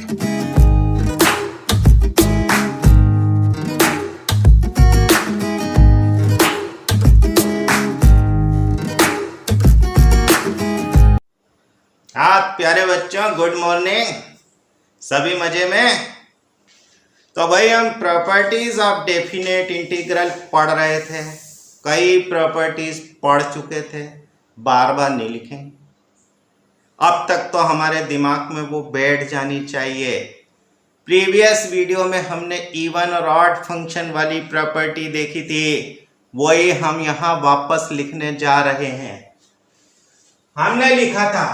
हाँ प्यारे बच्चों, गुड मॉर्निंग। सभी मजे में? तो भाई हम प्रॉपर्टीज ऑफ डेफिनेट इंटीग्रल पढ़ रहे थे। कई प्रॉपर्टीज पढ़ चुके थे, बार बार नहीं लिखेंगे। अब तक तो हमारे दिमाग में वो बैठ जानी चाहिए। प्रीवियस वीडियो में हमने इवन और ऑड फंक्शन वाली प्रॉपर्टी देखी थी, वही हम यहाँ वापस लिखने जा रहे हैं। हमने लिखा था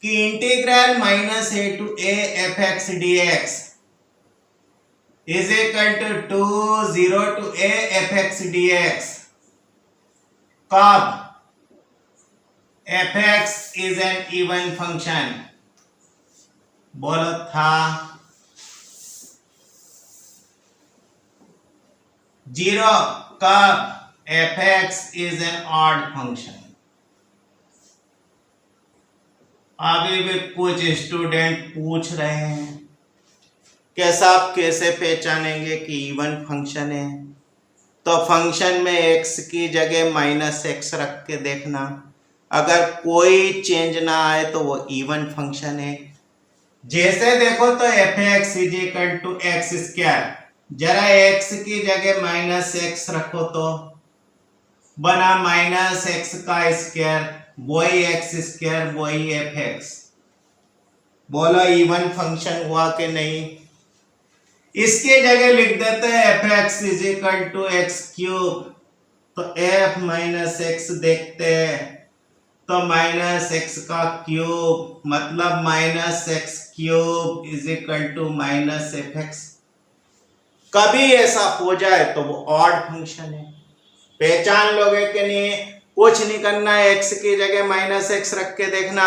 कि integral minus a to a f x d x is equal to 0 to a f x d x. कब f x is an even function? बोलो था 0। कब f x is an odd function? अभी भी कुछ स्टूडेंट पूछ रहे हैं कैसा, आप कैसे पहचानेंगे कि इवन फंक्शन है? तो फंक्शन में x की जगह माइनस एक्स रख के देखना, अगर कोई चेंज ना आए तो वो इवन फंक्शन है। जैसे देखो तो f x is equal to x square, जरा x की जगह माइनस एक्स रखो तो बना माइनस एक्स का स्क्वायर, वही एक्स स्क्वायर वही एफ एक्स। बोलो इवन फंक्शन हुआ कि नहीं? इसके जगह लिख देते हैं f x is equal to x cube, तो एफ माइनस एक्स देखते हैं तो माइनस एक्स का क्यूब मतलब minus x cube is equal to minus f x. कभी ऐसा हो जाए तो वो ऑड फंक्शन है। पहचान लोगे कि नहीं? कुछ नहीं करना है, एक्स की जगह माइनस एक्स रख के देखना,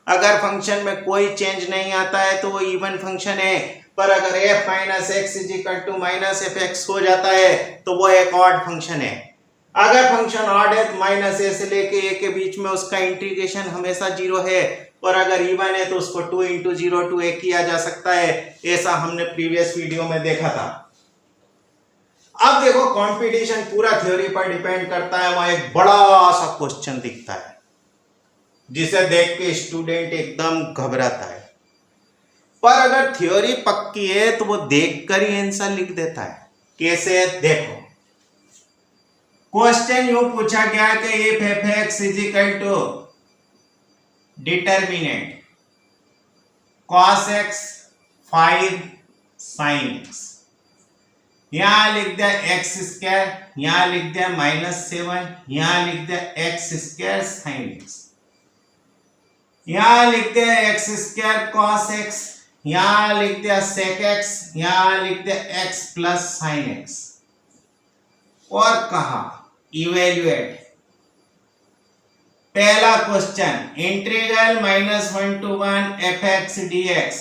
अगर फंक्शन में कोई चेंज नहीं आता है तो वो इवन फंक्शन है। पर अगर f minus x is equal to minus f x हो जाता है तो वो एक ऑड फंक्शन है। अगर फंक्शन ऑड है तो माइनस ए से लेके ए के बीच में उसका इंटीग्रेशन हमेशा 0 है, और अगर इवन है तो उसको 2 इंटू 0 टू ए किया जा सकता है। ऐसा हमने प्रीवियस वीडियो में देखा था। अब देखो कंपटीशन पूरा थ्योरी पर डिपेंड करता है। वहां एक बड़ा सा क्वेश्चन दिखता है जिसे देख के स्टूडेंट एकदम घबराता है, पर अगर थ्योरी पक्की है तो वो देखकर ही आंसर लिख देता है। कैसे? देखो क्वेश्चन यूं पूछा गया कि if f x is equal to determinant cos x 5 sin x, यहां लिख दिया एक्स स्क्वायर, यहां लिख दिया -7, यहां लिख दिया एक्स स्क्वायर साइन एक्स, यहां लिख दिया एक्स स्क्वायर कॉस एक्स, यहां लिख दिया सेक एक्स, यहां लिख दिया एक्स प्लस साइन एक्स। और कहा इवेल्युएट। पहला question integral -1 to 1 f x d x.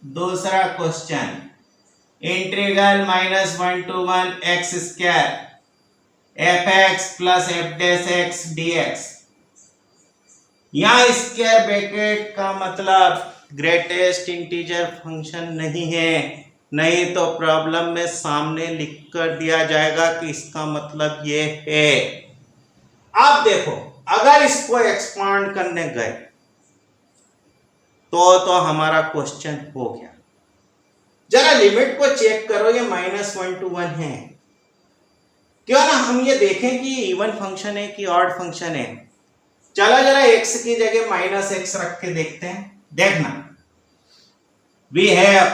दूसरा question integral -1 to 1 x square f x plus f dash x d x. यहां स्क्वायर ब्रैकेट का मतलब ग्रेटेस्ट इंटीजर फंक्शन नहीं है, नहीं तो प्रॉब्लम में सामने लिख कर दिया जाएगा कि इसका मतलब ये है। अब देखो अगर इसको एक्सपांड करने गए तो हमारा क्वेश्चन हो गया। जरा लिमिट को चेक करो, ये -1 to 1 है। क्यों ना हम ये देखें कि इवन फंक्शन है कि ऑड फंक्शन है। चलो जरा x की जगह माइनस एक्स रख के देखते हैं। देखना we have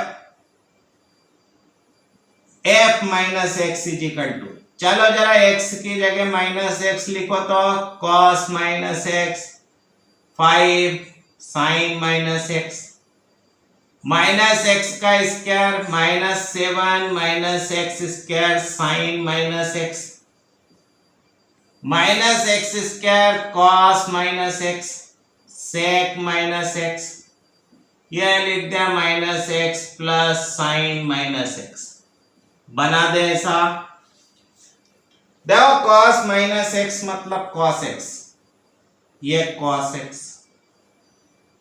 f minus x is equal to, चलो जरा x की जगह माइनस एक्स लिखो तो cos minus x 5 sin minus x, minus x का स्क्वायर -7 minus x square sine minus x, minus x square cos minus x sec minus x, यह लिख दिया minus x plus sine minus x. बना दे ऐसा। देखो कॉस माइनस एक्स मतलब कॉस एक्स, ये कॉस एक्स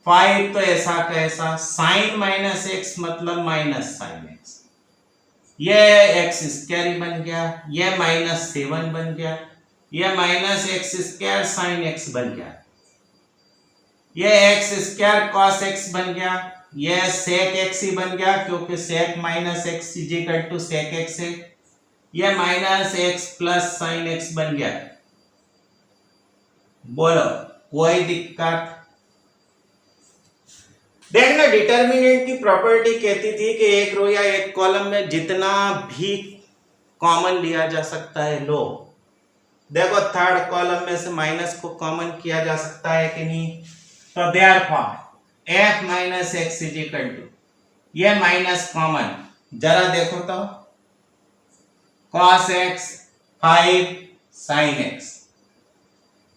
5 तो ऐसा कैसा, साइन माइनस एक्स मतलब माइनस साइन एक्स, ये एक्स स्क्वायर ही बन गया, ये -7 बन गया, ये minus x square sine x बन गया, ये एक्स स्क्वायर कॉस एक्स बन गया, ये सेक एक्स ही बन गया क्योंकि sec minus x is equal to sec x है, ये minus x plus sine x बन गया। बोलो कोई दिक्कत? देखना डिटर्मिनेंट की प्रॉपर्टी कहती थी कि एक रो या एक कॉलम में जितना भी कॉमन लिया जा सकता है लो। देखो थर्ड कॉलम में से माइनस को कॉमन किया जा सकता है कि नहीं, तो therefore f minus x is equal to, ये माइनस कॉमन, जरा देखो तो cos x 5 sin x,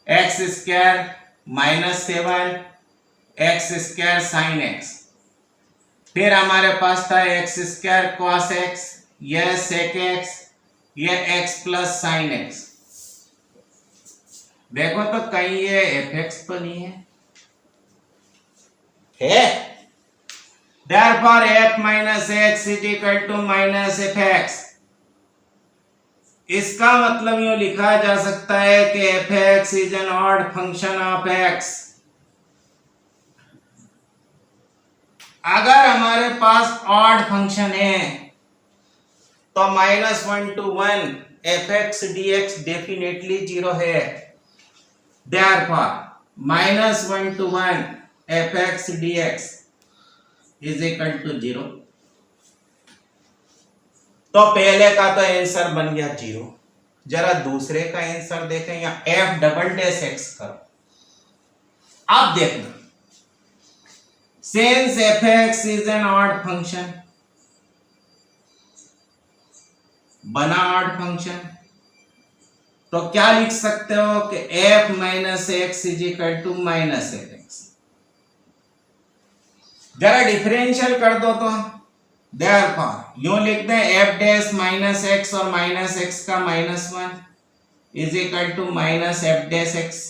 x square -7 x square sine x, फिर हमारे पास था एक्स स्क्वायर कॉस एक्स, यह सेक एक्स, यह एक्स प्लस साइन एक्स। देखो तो कहीं ये एफ एक्स तो नहीं है, therefore f minus x is equal to minus f x. इसका मतलब यूं लिखा जा सकता है कि f x is an odd function of x. अगर हमारे पास ऑड फंक्शन है तो -1 to 1 f x d x definitely 0 है, therefore -1 to 1 f x d x is equal to 0। तो पहले का तो आंसर बन गया 0। जरा दूसरे का आंसर देखें, या एफ डबल डैश एक्स करो। अब देखना, since fx is an odd function, बना ऑड फंक्शन, तो क्या लिख सकते हो कि f minus x is equal to minus f x. जरा डिफरेंशियल कर दो तो therefore यूं लिख दें f डैश माइनस एक्स और माइनस एक्स का -1 is equal to minus f dash x.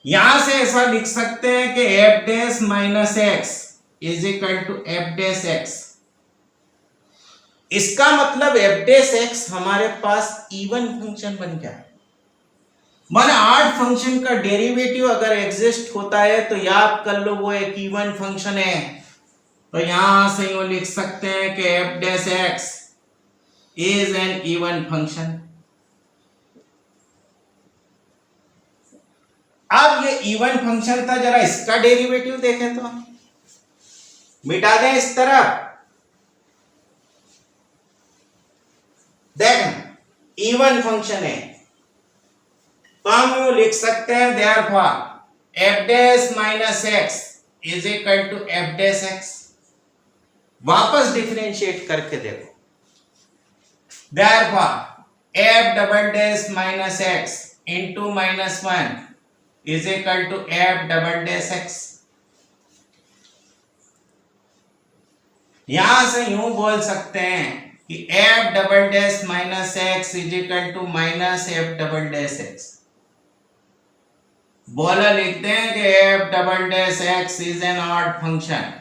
यहां से ऐसा लिख सकते हैं कि f dash minus x is equal to f dash x. इसका मतलब एफ डैश एक्स हमारे पास इवन फंक्शन बन गया। माने ऑड फंक्शन का डेरिवेटिव अगर एग्जिस्ट होता है तो याद कर लो वो एक इवन फंक्शन है। तो यहां से यूं लिख सकते हैं कि f dash x is an even function. अब ये इवन फंक्शन था, जरा इसका डेरिवेटिव देखें तो मिटा दें इस तरफ। देख इवन फंक्शन है तो हम यूं लिख सकते हैं therefore f dash minus x is equal to f dash x. वापस डिफरेंशिएट करके देखो, therefore f double dash minus x into -1 is equal to f double dash x. यहां से यूं बोल सकते हैं कि f double dash minus x is equal to minus f double dash x. बोला लिखते हैं कि f double dash x is an odd function.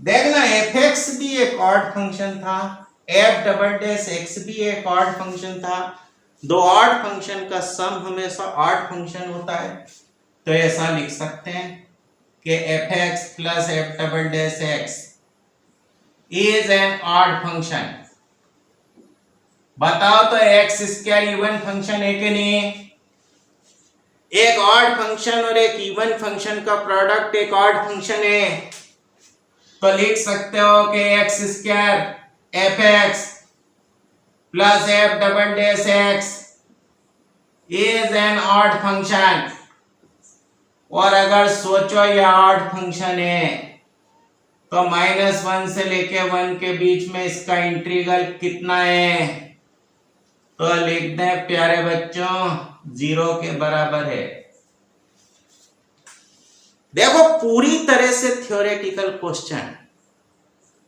देखना एफ एक्स भी एक ऑड फंक्शन था, एफ डबल डैश एक्स भी एक ऑड फंक्शन था। दो ऑड फंक्शन का सम हमेशा ऑड फंक्शन होता है, तो ऐसा लिख सकते हैं कि f x plus F double dash x is an odd function. बताओ तो एक्स स्क्वायर इवन फंक्शन है कि नहीं? एक ऑड फंक्शन और एक इवन फंक्शन का प्रोडक्ट एक ऑड फंक्शन है, तो लिख सकते हो कि x square f x plus F double dash x is an odd function. और अगर सोचो यह ऑड फंक्शन है तो -1 से लेके 1 के बीच में इसका इंटीग्रल कितना है? तो लिख दें प्यारे बच्चों 0 के बराबर है। देखो पूरी तरह से थ्योरेटिकल क्वेश्चन,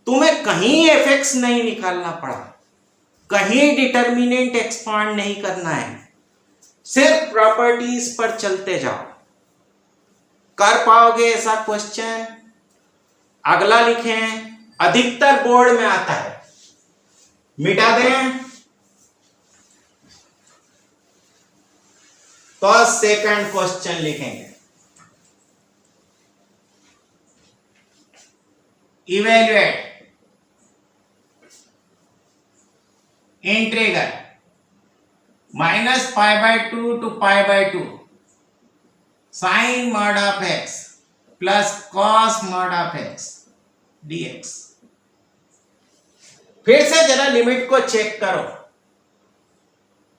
तुम्हें कहीं एफ एक्स नहीं निकालना पड़ा, कहीं डिटर्मिनेंट एक्सपांड नहीं करना है, सिर्फ प्रॉपर्टीज पर चलते जाओ। कर पाओगे ऐसा क्वेश्चन? अगला लिखें, अधिकतर बोर्ड में आता है, मिटा दें तो सेकंड क्वेश्चन लिखेंगे। Evaluate integral -π/2 to π/2 sin mod of x plus cos mod of x dx। फिर से जरा लिमिट को चेक करो।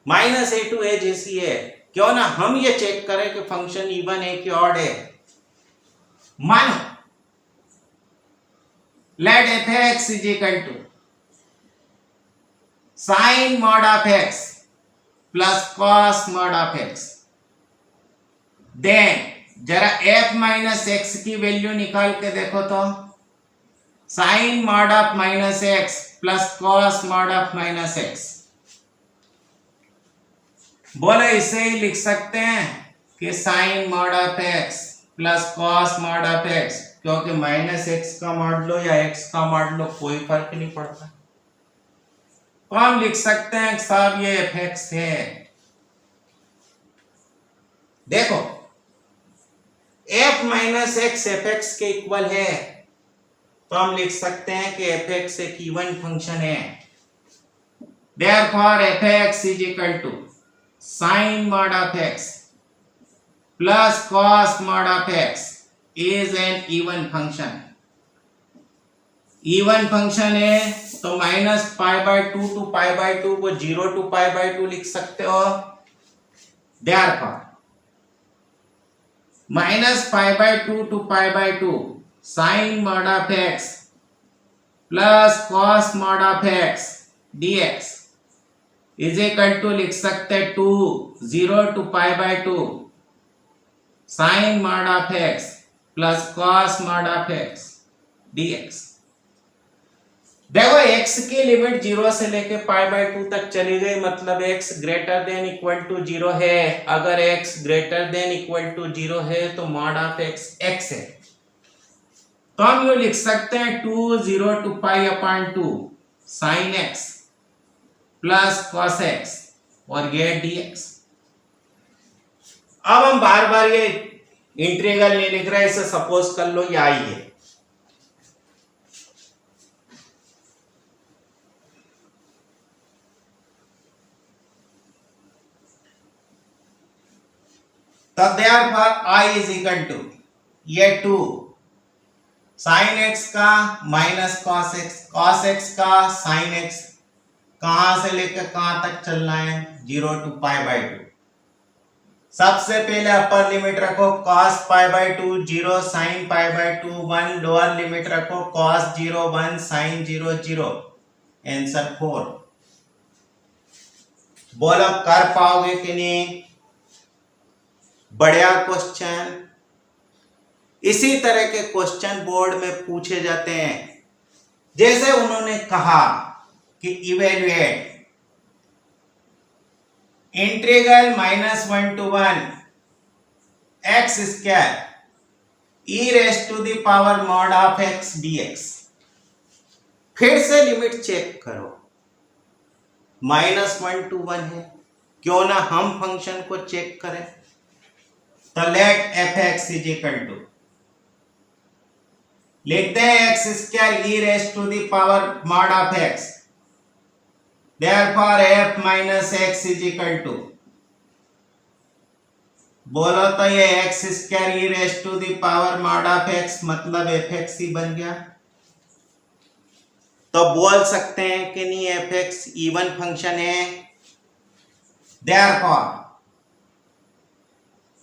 -a to a जैसी है, क्यों ना हम ये चेक करें कि फंक्शन इवन है कि ऑड है। मानो late f(x) is equal to sin mod of x plus cos mod of x। Then जरा f माइनस एक्स की वैल्यू निकाल के देखो तो sin mod of minus x प्लस cos mod of minus x. बोले इसे ही लिख सकते हैं कि sin mod of x plus cos mod of x, क्योंकि माइनस एक्स का मॉड लो या x का मॉड लो कोई फर्क नहीं पड़ता। तो हम लिख सकते हैं कि साहब ये fx है। देखो f माइनस एक्स fx के इक्वल है, तो हम लिख सकते हैं कि fx एक इवन फंक्शन है। Therefore fx is equal to sin mod of x plus cos mod of x is an even function। Even function है तो -π/2 to π/2 को 0 to π/2 लिख सकते हो। Therefore -π/2 to π/2 sin mod of x plus cos mod of x dx is equal to लिख सकते 2 0 to π/2 sin mod of x plus cos mod of x dx। देखो x की लिमिट 0 से लेके π/2 तक चली गई, मतलब x greater than equal to 0 है। अगर x greater than equal to 0 है तो mod of x x है। तो हम ये लिख सकते हैं 2 0 to π/2 sin x plus cos x और ये dx। अब हम बार बार ये इंटीग्रल नहीं लिख रहे, इसे सपोज कर लो या ही है। तब therefore I is equal to ये 2 sin x का माइनस cos x का sin x, कहां से लेकर कहां तक चलना है? 0 to π/2। सबसे पहले अपर लिमिट रखो cos π/2 0 sin π/2 1, लोअर लिमिट रखो cos 0 1 sin 0 0, आंसर 4। बोलो कर पाओगे कि नहीं? बढ़िया क्वेश्चन। इसी तरह के क्वेश्चन बोर्ड में पूछे जाते हैं। जैसे उन्होंने कहा कि evaluate integral -1 to 1 x square e raise to the power mod of x dx। फिर से लिमिट चेक करो, -1 to 1 है, क्यों ना हम फंक्शन को चेक करें। तो let fx is equal to लिखते हैं x square e raise to the power mod of x। Therefore f minus x is equal to, बोलो तो ये x square e raise to the power mod of x मतलब fx ही बन गया। तो बोल सकते हैं कि नहीं fx इवन फंक्शन है। Therefore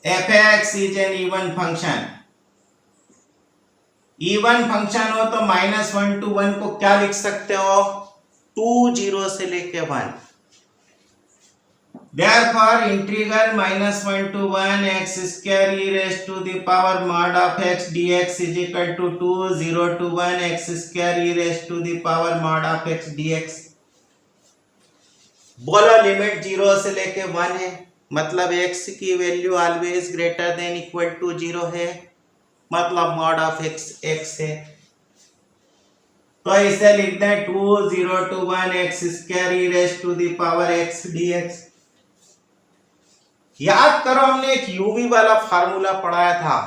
fx is an even function। Even function हो तो -1 to 1 को क्या लिख सकते हो? 2 0 से लेके 1। Therefore integral -1 to 1 x square e raise to the power mod of x dx is equal to 2 0 to 1 x square e raise to the power mod of x dx। बोलो लिमिट 0 से लेके 1 है, मतलब x की value always greater than equal to 0 है, मतलब mod of x x है। तो इसे लिखते हैं 2 0 to 1 x square e raise to the power x dx। याद करो हमने एक uv वाला फार्मूला पढ़ाया था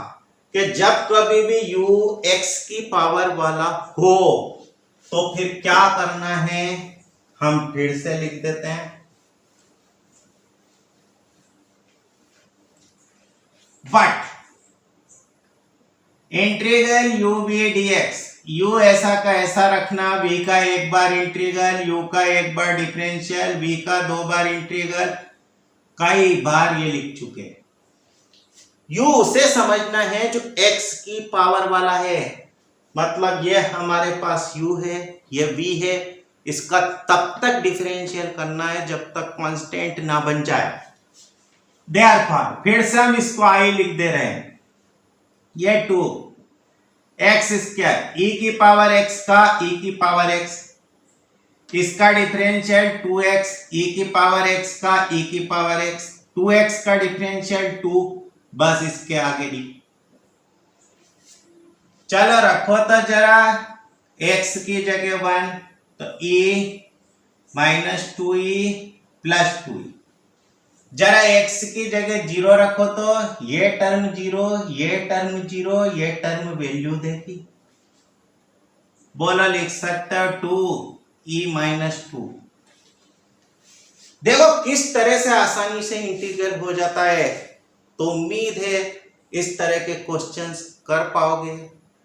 कि जब कभी भी u x की पावर वाला हो तो फिर क्या करना है, हम फिर से लिख देते हैं but integral u v dx, u ऐसा का ऐसा रखना, v का एक बार इंटीग्रल, u का एक बार डिफरेंशियल, v का 2 बार इंटीग्रल, कई बार ये लिख चुके। u उसे समझना है जो x की पावर वाला है, मतलब ये हमारे पास u है, ये v है, इसका तब तक डिफरेंशियल करना है जब तक कांस्टेंट ना बन जाए। देयरफॉर फिर से हम इसको i लिख दे रहे हैं, ये 2 x स्क्वायर e की पावर x का e की पावर x, इसका डिफरेंशियल 2x e की पावर x का e की पावर x, 2x का डिफरेंशियल 2, बस इसके आगे डी। चलो रखो तो जरा x की जगह 1, तो e minus 2e plus 2e, जरा x की जगह 0 रखो तो ये टर्म 0, ये टर्म 0, ये टर्म वैल्यू देगी, बोला लिख सकते हो 2e माइनस 2। देखो किस तरह से आसानी से इंटीग्रल हो जाता है, तो उम्मीद है इस तरह के क्वेश्चंस कर पाओगे।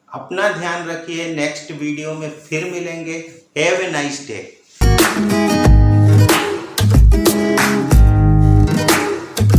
अपना ध्यान रखिए, नेक्स्ट वीडियो में फिर मिलेंगे। Have a nice day.